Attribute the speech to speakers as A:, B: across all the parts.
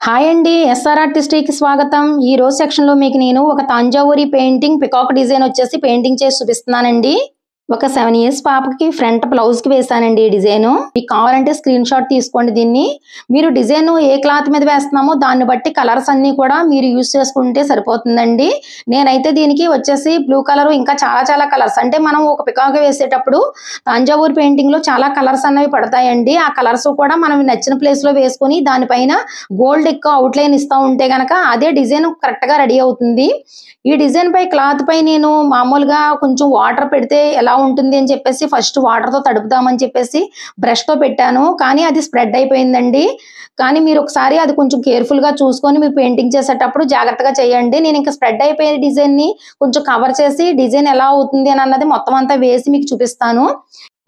A: Hi అండి, SR ఆర్టిస్ట్రీకి స్వాగతం. ఈ రోజు సెక్షన్లో మీకు నేను ఒక తంజావూరి పెయింటింగ్ పికాక్ డిజైన్ వచ్చేసి పెయింటింగ్ చేసి చూపిస్తున్నానండి. ఒక 7 years పాపకి ఫ్రంట్ బ్లౌజ్ కి వేసానండి ఈ డిజైన్. మీకు కావాలంటే స్క్రీన్ షాట్ తీసుకోండి. దీన్ని మీరు డిజైన్ ఏ క్లాత్ మీద వేస్తున్నామో దాన్ని బట్టి కలర్స్ అన్ని కూడా మీరు యూస్ చేసుకుంటే సరిపోతుందండి. నేనైతే దీనికి వచ్చేసి బ్లూ కలర్ ఇంకా చాలా కలర్స్, అంటే మనం ఒక పికాక్ వేసేటప్పుడు తంజావూరు పెయింటింగ్ లో చాలా కలర్స్ అనేవి పడతాయండి. ఆ కలర్స్ కూడా మనం నచ్చిన ప్లేస్ లో వేసుకొని దానిపైన గోల్డ్ ఎక్కువ అవుట్లైన్ ఇస్తూ ఉంటే గనక అదే డిజైన్ కరెక్ట్ గా రెడీ అవుతుంది. ఈ డిజైన్ పై క్లాత్ పై నేను మామూలుగా కొంచెం వాటర్ పెడితే ఎలా ఉంటుంది అని చెప్పేసి ఫస్ట్ వాటర్ తో తడుపుదామని చెప్పేసి బ్రష్ తో పెట్టాను, కానీ అది స్ప్రెడ్ అయిపోయిందండి. కానీ మీరు ఒకసారి అది కొంచెం కేర్ఫుల్ గా చూసుకొని మీరు పెయింటింగ్ చేసేటప్పుడు జాగ్రత్తగా చేయండి. నేను ఇంకా స్ప్రెడ్ అయిపోయే డిజైన్ ని కొంచెం కవర్ చేసి డిజైన్ ఎలా అవుతుంది అని అన్నది మొత్తం అంతా వేసి మీకు చూపిస్తాను.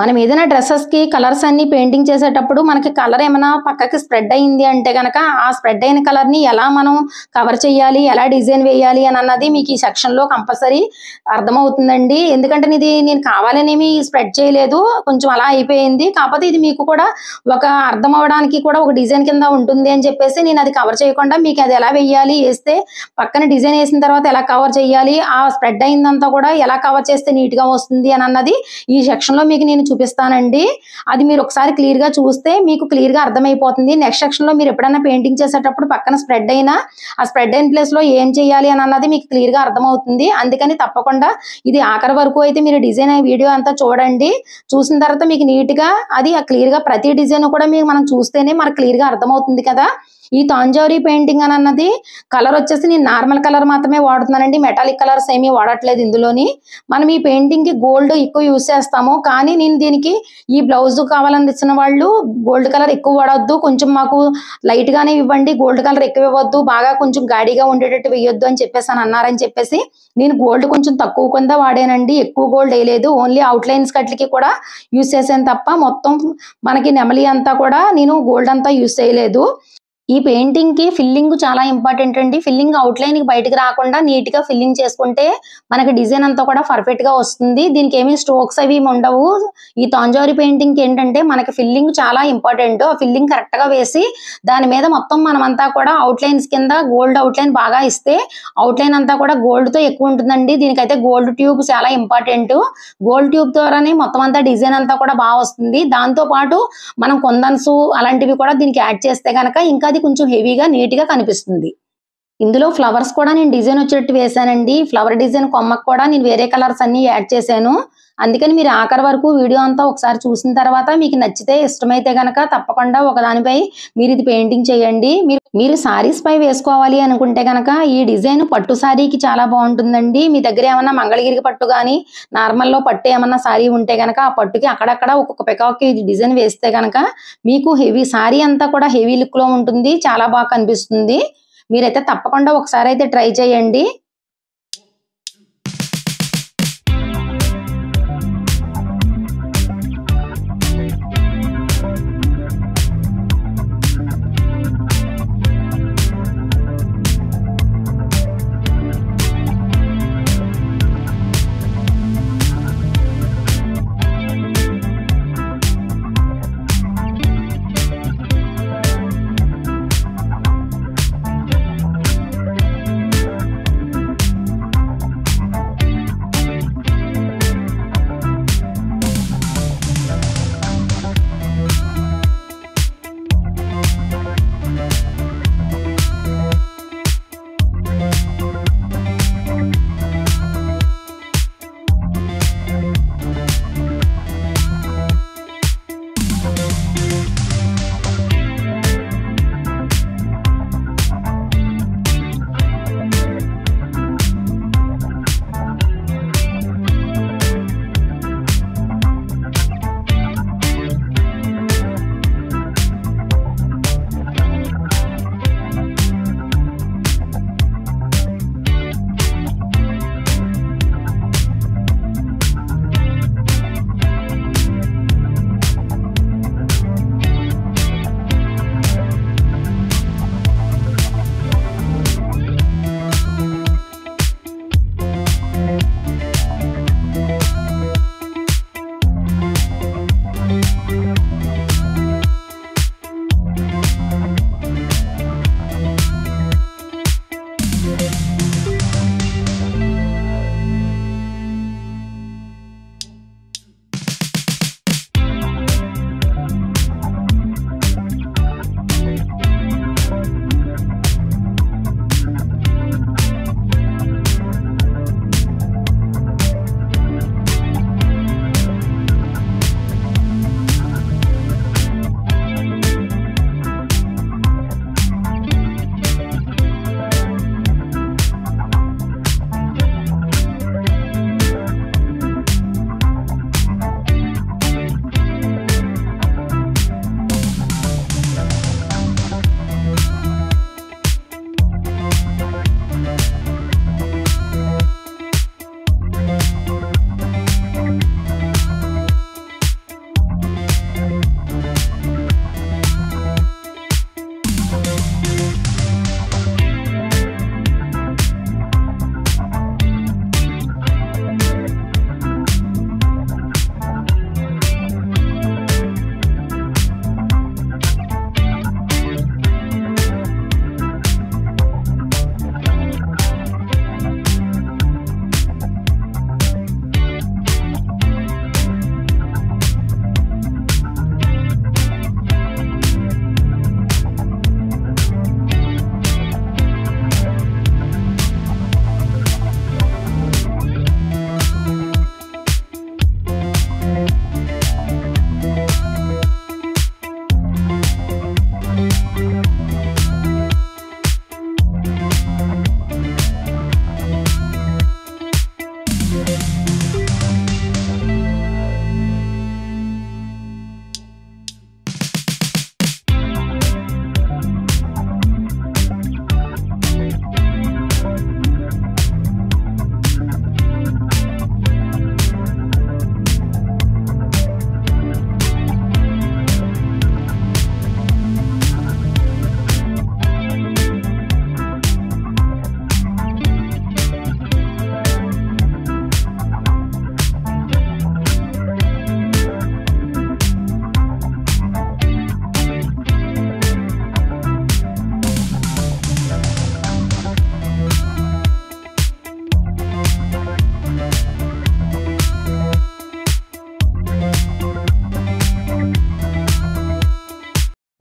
A: మనం ఏదైనా డ్రెస్సెస్ కి కలర్స్ అన్ని పెయింటింగ్ చేసేటప్పుడు మనకి కలర్ ఏమైనా పక్కకి స్ప్రెడ్ అయింది అంటే గనక ఆ స్ప్రెడ్ అయిన కలర్ ని ఎలా మనం కవర్ చేయాలి, ఎలా డిజైన్ వేయాలి అని అన్నది మీకు ఈ సెక్షన్ లో కంపల్సరీ అర్థమవుతుందండి. ఎందుకంటే ఇది నేను కావాలనేమి స్ప్రెడ్ చేయలేదు, కొంచెం అలా అయిపోయింది. కాకపోతే ఇది మీకు కూడా ఒక అర్థం అవడానికి కూడా ఒక డిజైన్ కింద ఉంటుంది అని చెప్పేసి నేను అది కవర్ చేయకుండా మీకు అది ఎలా వేయాలి, వేస్తే పక్కన డిజైన్ వేసిన తర్వాత ఎలా కవర్ చేయాలి, ఆ స్ప్రెడ్ అయిందంతా కూడా ఎలా కవర్ చేస్తే నీట్ గా వస్తుంది అని అన్నది ఈ సెక్షన్ లో మీకు నేను చూపిస్తానండి. అది మీరు ఒకసారి క్లియర్ గా చూస్తే మీకు క్లియర్ గా అర్థమైపోతుంది. నెక్స్ట్ సెక్షన్ లో మీరు ఎప్పుడైనా పెయింటింగ్ చేసేటప్పుడు పక్కన స్ప్రెడ్ అయినా ఆ స్ప్రెడ్ అయిన ప్లేస్ లో ఏం చేయాలి అని అన్నది మీకు క్లియర్ గా అర్థమవుతుంది. అందుకని తప్పకుండా ఇది ఆఖరి వరకు అయితే మీరు డిజైన్ వీడియో అంతా చూడండి. చూసిన తర్వాత మీకు నీట్ గా అది క్లియర్ గా ప్రతి డిజైన్ కూడా మనం చూస్తేనే మనకు క్లియర్ గా అర్థమవుతుంది కదా. ఈ తంజావూరి పెయింటింగ్ అని అన్నది కలర్ వచ్చేసి నేను నార్మల్ కలర్ మాత్రమే వాడుతున్నానండి, మెటాలిక్ కలర్స్ ఏమీ వాడట్లేదు ఇందులోని. మనం ఈ పెయింటింగ్ కి గోల్డ్ ఎక్కువ యూస్ చేస్తాము, కానీ నేను దీనికి ఈ బ్లౌజ్ కావాలని ఇచ్చిన వాళ్ళు గోల్డ్ కలర్ ఎక్కువ వాడొద్దు, కొంచెం మాకు లైట్ గానే ఇవ్వండి, గోల్డ్ కలర్ ఎక్కువ ఇవ్వద్దు, బాగా కొంచెం గాడిగా ఉండేటట్టు వేయొద్దు అని చెప్పేసి అన్నారని చెప్పేసి నేను గోల్డ్ కొంచెం తక్కువ కింద వాడానండి. ఎక్కువ గోల్డ్ వేయలేదు, ఓన్లీ అవుట్ లైన్స్ కట్లకి కూడా యూస్ చేశాను తప్ప మొత్తం మనకి నెమలి అంతా కూడా నేను గోల్డ్ అంతా యూస్ చేయలేదు. ఈ పెయింటింగ్ కి ఫిల్లింగ్ చాలా ఇంపార్టెంట్ అండి. ఫిల్లింగ్ అవుట్ లైన్ కి బయటకు రాకుండా నీట్ గా ఫిల్లింగ్ చేసుకుంటే మనకి డిజైన్ అంతా కూడా పర్ఫెక్ట్ గా వస్తుంది. దీనికి ఏమీ స్ట్రోక్స్ అవి ఉండవు. ఈ తంజావూరి పెయింటింగ్ కి ఏంటంటే మనకి ఫిల్లింగ్ చాలా ఇంపార్టెంట్. ఆ ఫిల్లింగ్ కరెక్ట్ గా వేసి దాని మీద మొత్తం మనమంతా కూడా అవుట్ లైన్స్ కింద గోల్డ్ అవుట్ లైన్ బాగా ఇస్తే అవుట్ లైన్ అంతా కూడా గోల్డ్ తో ఎక్కువ ఉంటుందండి. దీనికైతే గోల్డ్ ట్యూబ్ చాలా ఇంపార్టెంట్. గోల్డ్ ట్యూబ్ ద్వారానే మొత్తం అంతా డిజైన్ అంతా కూడా బాగా వస్తుంది. దాంతో పాటు మనం కొందన్స్ అలాంటివి కూడా దీనికి యాడ్ చేస్తే కనుక ఇంకా కొంచెం హెవీగా నీట్ గా కనిపిస్తుంది. ఇందులో ఫ్లవర్స్ కూడా నేను డిజైన్ వచ్చేట్టు వేసానండి. ఫ్లవర్ డిజైన్ కొమ్మకు కూడా నేను వేరే కలర్స్ అన్ని యాడ్ చేశాను. అందుకని మీరు ఆఖరి వరకు వీడియో అంతా ఒకసారి చూసిన తర్వాత మీకు నచ్చితే ఇష్టమైతే గనక తప్పకుండా ఒకదానిపై మీరు ఇది పెయింటింగ్ చేయండి. మీరు సారీస్ పై వేసుకోవాలి అనుకుంటే గనక ఈ డిజైన్ పట్టు సారీకి చాలా బాగుంటుందండి. మీ దగ్గర ఏమన్నా మంగళగిరి పట్టు కానీ నార్మల్ లో పట్టు ఏమన్నా సారీ ఉంటే గనక ఆ పట్టుకి అక్కడక్కడ ఒక్కొక్క పికాక్ డిజైన్ వేస్తే గనక మీకు హెవీ సారీ అంతా కూడా హెవీ లుక్ లో ఉంటుంది, చాలా బాగా కనిపిస్తుంది. మీరైతే తప్పకుండా ఒకసారి అయితే ట్రై చేయండి.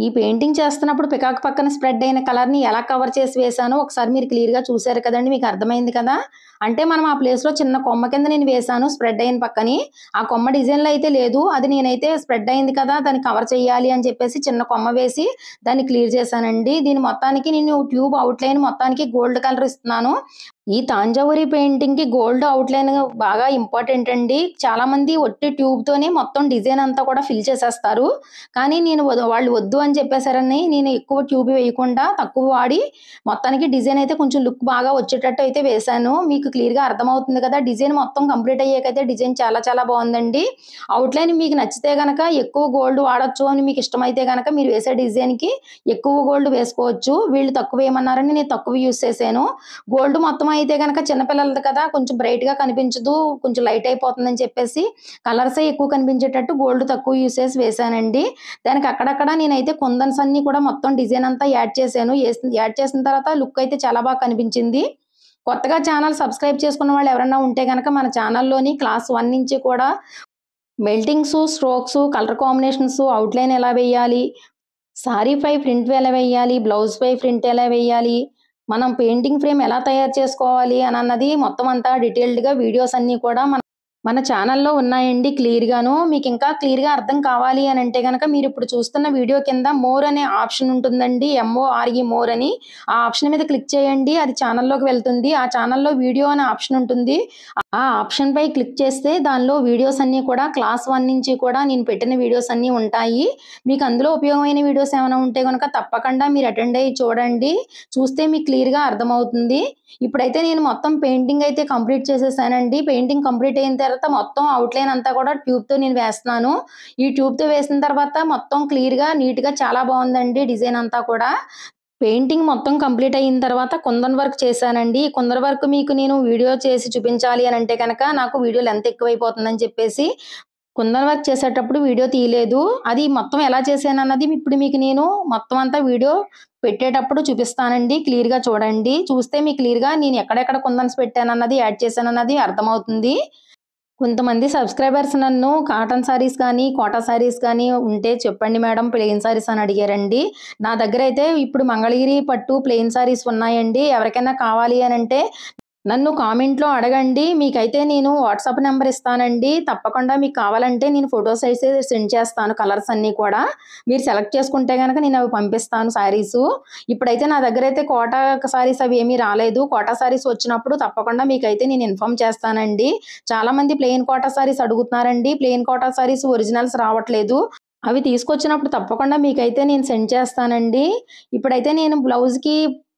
A: ఈ పెయింటింగ్ చేస్తున్నప్పుడు పికాక్ పక్కన స్ప్రెడ్ అయిన కలర్ని ఎలా కవర్ చేసి వేసానో ఒకసారి మీరు క్లియర్గా చూసారు కదండి, మీకు అర్థమైంది కదా. అంటే మనం ఆ ప్లేస్లో చిన్న కొమ్మ కింద నేను వేసాను స్ప్రెడ్ అయిన పక్కని. ఆ కొమ్మ డిజైన్లో అయితే లేదు, అది నేనైతే స్ప్రెడ్ అయింది కదా దాన్ని కవర్ చేయాలి అని చెప్పేసి చిన్న కొమ్మ వేసి దాన్ని క్లియర్ చేశానండి. దీని మొత్తానికి నేను ట్యూబ్ అవుట్లైన్ మొత్తానికి గోల్డ్ కలర్ ఇస్తున్నాను. ఈ తాంజావూరి పెయింటింగ్ కి గోల్డ్ అవుట్లైన్ బాగా ఇంపార్టెంట్ అండి. చాలా మంది ఒట్టి ట్యూబ్ తోనే మొత్తం డిజైన్ అంతా కూడా ఫిల్ చేసేస్తారు. కానీ వాళ్ళు వద్దు అని చెప్పేసారని నేను ఎక్కువ ట్యూబ్ వేయకుండా తక్కువ వాడి మొత్తానికి డిజైన్ అయితే కొంచెం లుక్ బాగా వచ్చేటట్టు అయితే వేశాను. మీకు క్లియర్ గా అర్థమవుతుంది కదా. డిజైన్ మొత్తం కంప్లీట్ అయ్యాకైతే డిజైన్ చాలా చాలా బాగుందండి. అవుట్లైన్ మీకు నచ్చితే గనక ఎక్కువ గోల్డ్ వాడచ్చు అని మీకు ఇష్టమైతే గనక మీరు వేసే డిజైన్ కి ఎక్కువ గోల్డ్ వేసుకోవచ్చు. వీళ్ళు తక్కువ వేయమన్నారని నేను తక్కువ యూస్ చేశాను. గోల్డ్ మొత్తం అయితే గనక చిన్నపిల్లలది కదా కొంచెం బ్రైట్ గా కనిపించదు, కొంచెం లైట్ అయిపోతుందని చెప్పేసి కలర్స్ ఎక్కువ కనిపించేటట్టు గోల్డ్ తక్కువ యూస్ చేసి వేసానండి. దానికి అక్కడక్కడ నేనైతే కుందన్స్ అన్ని కూడా మొత్తం డిజైన్ అంతా యాడ్ చేశాను. యాడ్ చేసిన తర్వాత లుక్ అయితే చాలా బాగా కనిపించింది. కొత్తగా ఛానల్ సబ్స్క్రైబ్ చేసుకున్న వాళ్ళు ఎవరైనా ఉంటే గనక మన ఛానల్లోని క్లాస్ 1 నుంచి కూడా మెల్టింగ్స్, స్ట్రోక్స్, కలర్ కాంబినేషన్స్, అవుట్లైన్ ఎలా వేయాలి, సారీ పై ప్రింట్ ఎలా వేయాలి, బ్లౌజ్ పై ప్రింట్ ఎలా వేయాలి, మనం పెయింటింగ్ ఫ్రేమ్ ఎలా తయారు చేసుకోవాలి అని అన్నది మొత్తం అంతా డీటెయిల్డ్ గా వీడియోస్ అన్ని కూడా మన ఛానల్లో ఉన్నాయండి క్లియర్ గాను. మీకు ఇంకా క్లియర్ గా అర్థం కావాలి అని అంటే గనక మీరు ఇప్పుడు చూస్తున్న వీడియో కింద మోర్ అనే ఆప్షన్ ఉంటుందండి, MORE మోర్ అని. ఆ ఆప్షన్ మీద క్లిక్ చేయండి, అది ఛానల్లోకి వెళ్తుంది. ఆ ఛానల్లో వీడియో అనే ఆప్షన్ ఉంటుంది. ఆ ఆప్షన్ పై క్లిక్ చేస్తే దానిలో వీడియోస్ అన్ని కూడా క్లాస్ 1 నుంచి కూడా నేను పెట్టిన వీడియోస్ అన్ని ఉంటాయి. మీకు అందులో ఉపయోగమైన వీడియోస్ ఏమైనా ఉంటే కనుక తప్పకుండా మీరు అటెండ్ అయ్యి చూడండి. చూస్తే మీకు క్లియర్ గా అర్థమవుతుంది. ఇప్పుడైతే నేను మొత్తం పెయింటింగ్ అయితే కంప్లీట్ చేసేసానండి. పెయింటింగ్ కంప్లీట్ అయిన తర్వాత మొత్తం అవుట్లైన్ అంతా కూడా ట్యూబ్ తో నేను వేస్తున్నాను. ఈ ట్యూబ్ తో వేసిన తర్వాత మొత్తం క్లియర్ గా నీట్ గా చాలా బాగుందండి డిజైన్ అంతా కూడా. పెయింటింగ్ మొత్తం కంప్లీట్ అయిన తర్వాత కుందన్ వర్క్ చేశానండి. ఈ కుందన్ వర్క్ మీకు నేను వీడియో చేసి చూపించాలి అని అంటే కనుక నాకు వీడియో లెంత్ ఎక్కువైపోతుందని చెప్పేసి కుందన్ వర్క్ చేసేటప్పుడు వీడియో తీయలేదు. అది మొత్తం ఎలా చేశాను అన్నది ఇప్పుడు మీకు నేను మొత్తం అంతా వీడియో పెట్టేటప్పుడు చూపిస్తానండి. క్లియర్ గా చూడండి. చూస్తే మీకు క్లియర్ గా నేను ఎక్కడెక్కడ కుందన్స్ పెట్టానన్నది, యాడ్ చేశానన్నది అర్థమవుతుంది. కొంతమంది సబ్స్క్రైబర్స్ నన్ను కాటన్ సారీస్ కానీ, కోటా సారీస్ కానీ ఉంటే చెప్పండి మేడం ప్లెయిన్ సారీస్ అని అడిగారండి. నా దగ్గర అయితే ఇప్పుడు మంగళగిరి పట్టు ప్లెయిన్ సారీస్ ఉన్నాయండి. ఎవరికైనా కావాలి అని అంటే నన్ను కామెంట్లో అడగండి. మీకైతే నేను వాట్సాప్ నెంబర్ ఇస్తానండి. తప్పకుండా మీకు కావాలంటే నేను ఫొటోస్ అయితే సెండ్ చేస్తాను. కలర్స్ అన్నీ కూడా మీరు సెలెక్ట్ చేసుకుంటే కనుక నేను అవి పంపిస్తాను సారీస్. ఇప్పుడైతే నా దగ్గర అయితే కోటా సారీస్ అవి ఏమీ రాలేదు. కోటా సారీస్ వచ్చినప్పుడు తప్పకుండా మీకైతే నేను ఇన్ఫార్మ్ చేస్తానండి. చాలా మంది ప్లెయిన్ కోటా సారీస్ అడుగుతున్నారండి. ప్లెయిన్ కోటా సారీస్ ఒరిజినల్స్ రావట్లేదు. అవి తీసుకొచ్చినప్పుడు తప్పకుండా మీకైతే నేను సెండ్ చేస్తానండి. ఇప్పుడైతే నేను బ్లౌజ్కి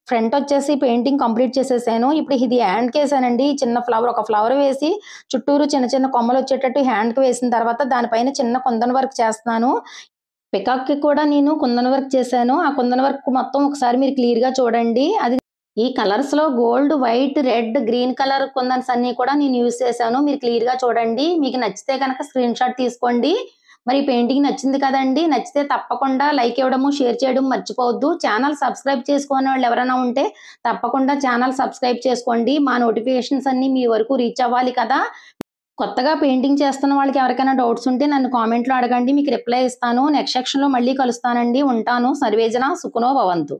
A: ఫ్రంట్ వచ్చేసి పెయింటింగ్ కంప్లీట్ చేసేసాను. ఇప్పుడు ఇది హ్యాండ్ కేసానండి. చిన్న ఫ్లవర్, ఒక ఫ్లవర్ వేసి చుట్టూరు చిన్న చిన్న కొమ్మలు వచ్చేటట్టు హ్యాండ్కి వేసిన తర్వాత దానిపైన చిన్న కుందన్ వర్క్ చేస్తున్నాను. పికాక్ కి కూడా నేను కుందన్ వర్క్ చేశాను. ఆ కుందన్ వర్క్ మొత్తం ఒకసారి మీరు క్లియర్ గా చూడండి. అది ఈ కలర్స్ లో gold, white, red, green colour kundans అన్ని కూడా నేను యూజ్ చేశాను. మీరు క్లియర్ గా చూడండి. మీకు నచ్చితే కనుక స్క్రీన్ షాట్ తీసుకోండి. మరి పెయింటింగ్ నచ్చింది కదండి. నచ్చితే తప్పకుండా లైక్ ఇవ్వడము, షేర్ చేయడం మర్చిపోవద్దు. ఛానల్ సబ్స్క్రైబ్ చేసుకునే వాళ్ళు ఎవరైనా ఉంటే తప్పకుండా ఛానల్ సబ్స్క్రైబ్ చేసుకోండి. మా నోటిఫికేషన్స్ అన్ని మీ వరకు రీచ్ అవ్వాలి కదా. కొత్తగా పెయింటింగ్ చేస్తున్న వాళ్ళకి ఎవరికైనా డౌట్స్ ఉంటే నన్ను కామెంట్లో అడగండి, మీకు రిప్లై ఇస్తాను. నెక్స్ట్ సెక్షన్ లో మళ్ళీ కలుస్తానండి. ఉంటాను. సర్వేజన సుఖనో భవంతు.